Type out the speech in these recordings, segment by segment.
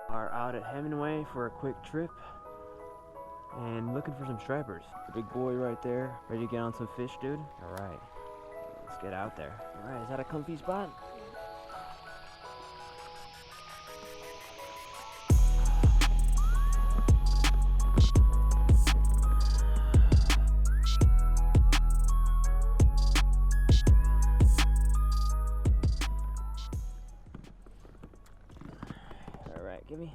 Are out at Hemenway for a quick trip and looking for some stripers. The big boy right there, ready to get on some fish, dude. All right, let's get out there. All right, is that a comfy spot? All right, give me.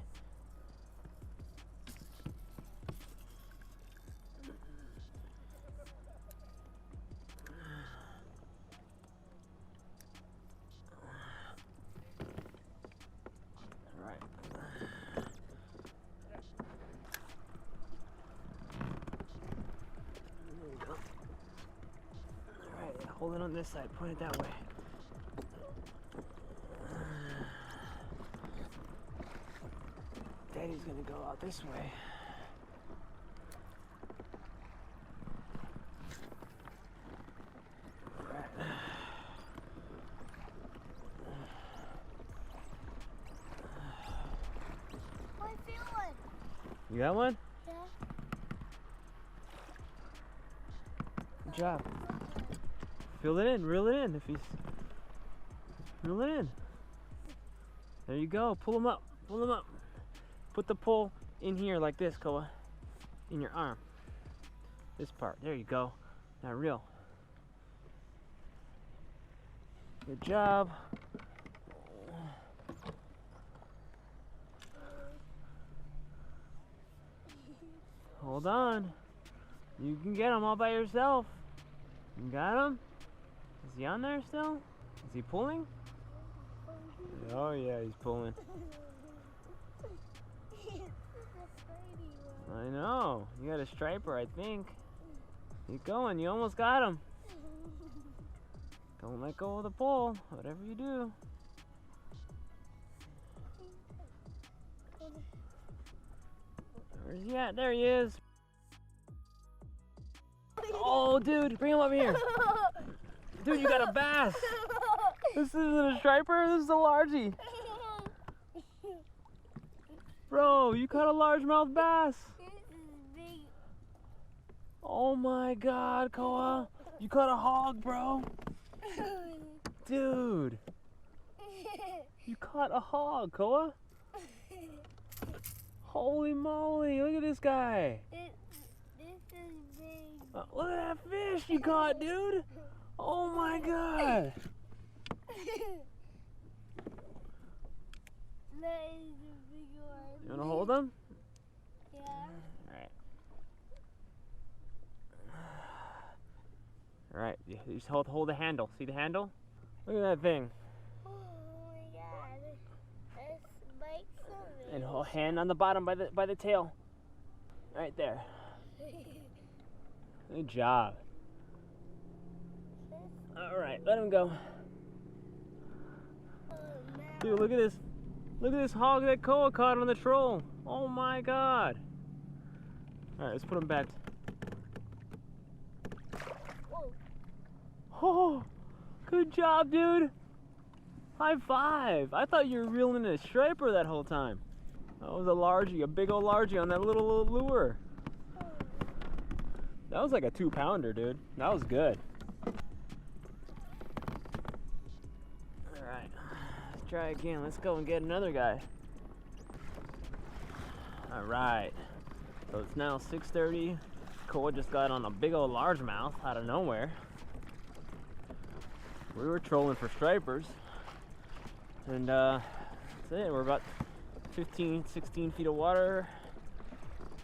All right. There you go. All right, hold it on this side, point it that way. Daddy's gonna go out this way. All right. I feel one. You got one? Yeah. Good job. Fill it in, reel it in if he's. Reel it in. There you go, pull him up, pull him up. Put the pole in here like this, Koa. In your arm. This part, there you go. Now reel. Good job. Hold on. You can get him all by yourself. You got him? Is he on there still? Is he pulling? Oh yeah, he's pulling. I know. You got a striper, I think. Keep going. You almost got him. Don't let go of the pole, whatever you do. Where's he at? There he is. Oh, dude, bring him up here. Dude, you got a bass. This isn't a striper, this is a largie. Bro, you caught a largemouth bass. This is big. Oh my God, Koa. You caught a hog, bro. Dude. You caught a hog, Koa. Holy moly, look at this guy. This is big. Look at that fish you caught, dude. Oh my God. That is a big one. You wanna hold him? Yeah. Alright. Alright, you just hold the handle. See the handle? Look at that thing. Oh my God. That's like something. And hold hand on the bottom by the tail. Right there. Good job. Alright, let him go. Dude, look at this. Look at this hog that Koa caught on the troll. Oh my God. Alright, let's put him back. Whoa. Oh, good job, dude. High five. I thought you were reeling in a striper that whole time. That was a largie, a big old largie on that little lure. That was like a 2-pounder, dude. That was good. Alright, let's try again. Let's go and get another guy. Alright, so it's now 6:30. Koa just got on a big old largemouth out of nowhere. We were trolling for stripers. And that's it. We're about 15, 16 feet of water.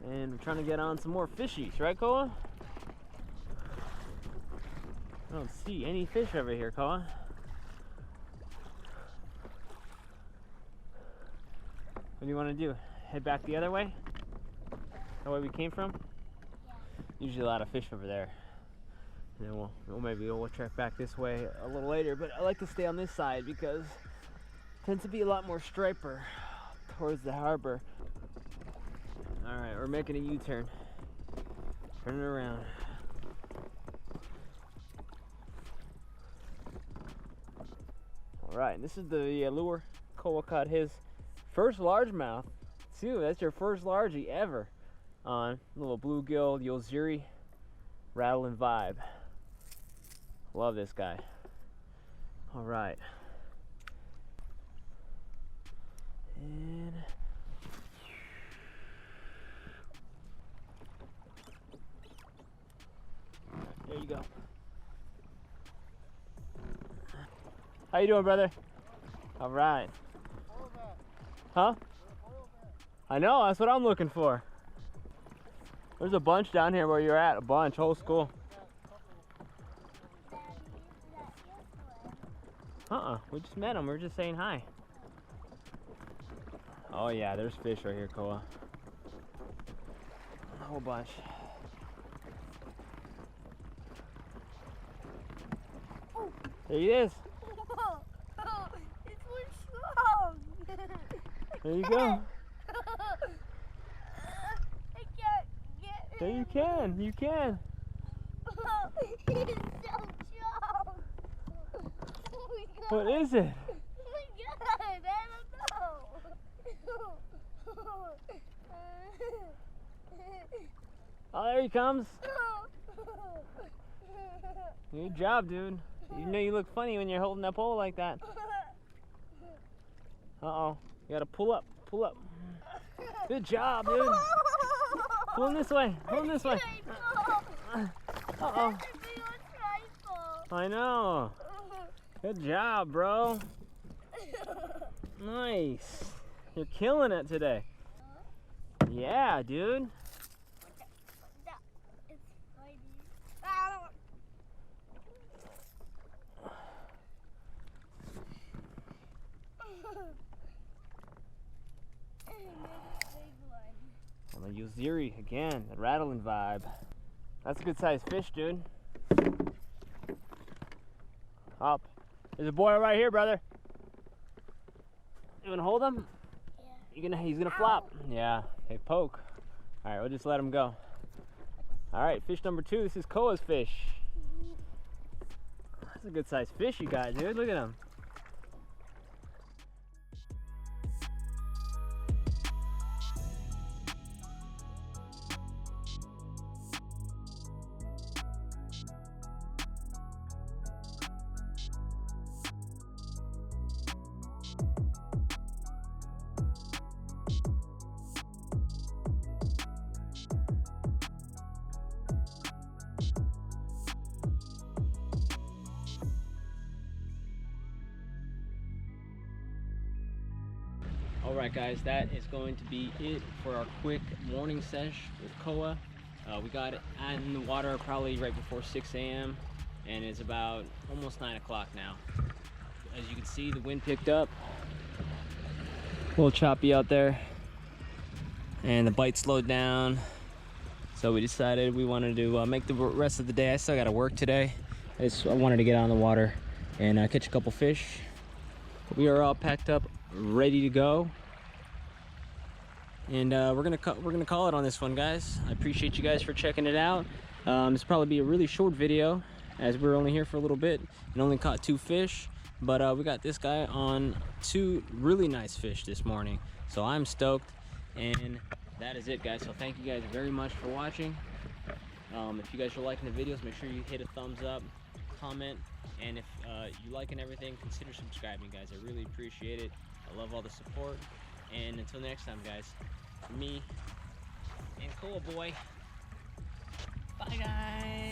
And we're trying to get on some more fishies, right, Koa? I don't see any fish over here, Koa. What do you want to do? Head back the other way? The way we came from? Yeah. Usually a lot of fish over there. And then we'll trek back this way a little later, but I like to stay on this side because it tends to be a lot more striper towards the harbor. All right, we're making a U-turn. Turn it around. All right, this is the lure Koa caught his first largemouth 2. That's your first largie ever on little bluegill Yo-Zuri Rattl'n vibe. Love this guy. All right. And there you go. How you doing, brother? All right. Huh? I know, that's what I'm looking for. There's a bunch down here where you're at, a bunch, whole school. We just met them, we were just saying hi. Oh yeah, there's fish right here, Koa. A whole bunch. There he is. It's one strong. There you go. I can't get him. There you can, you can. He's so strong. Oh my God. What is it? Oh my God, I don't know. Oh, there he comes. Good job, dude. You know you look funny when you're holding that pole like that. Uh-oh. You gotta pull up, pull up. Good job, dude. Pull him this way, pull him this way. Uh-oh. I know. Good job, bro. Nice. You're killing it today. Yeah, dude. On the Yo-Zuri again, the Rattl'n vibe. That's a good sized fish, dude. Up. There's a boy right here, brother. You wanna hold him? Yeah. He's gonna flop. Yeah. Hey, poke. All right, we'll just let him go. All right, fish number 2. This is Koa's fish. That's a good sized fish you got, dude. Look at him. Alright guys, that is going to be it for our quick morning sesh with Koa. We got it in the water probably right before 6 a.m. and it's about almost 9 o'clock now. As you can see, the wind picked up. A little choppy out there. And the bite slowed down. So we decided we wanted to make the rest of the day. I still got to work today. I wanted to get on the water and catch a couple fish. We are all packed up, ready to go. And we're gonna call it on this one, guys. I appreciate you guys for checking it out. This will probably be a really short video as we're only here for a little bit and only caught 2 fish. But we got this guy on 2 really nice fish this morning. So I'm stoked. And that is it, guys. So thank you guys very much for watching. If you guys are liking the videos, make sure you hit a thumbs up, comment, and if you liking everything, consider subscribing, guys. I really appreciate it. I love all the support. And until next time, guys, for me and Koa boy, bye guys.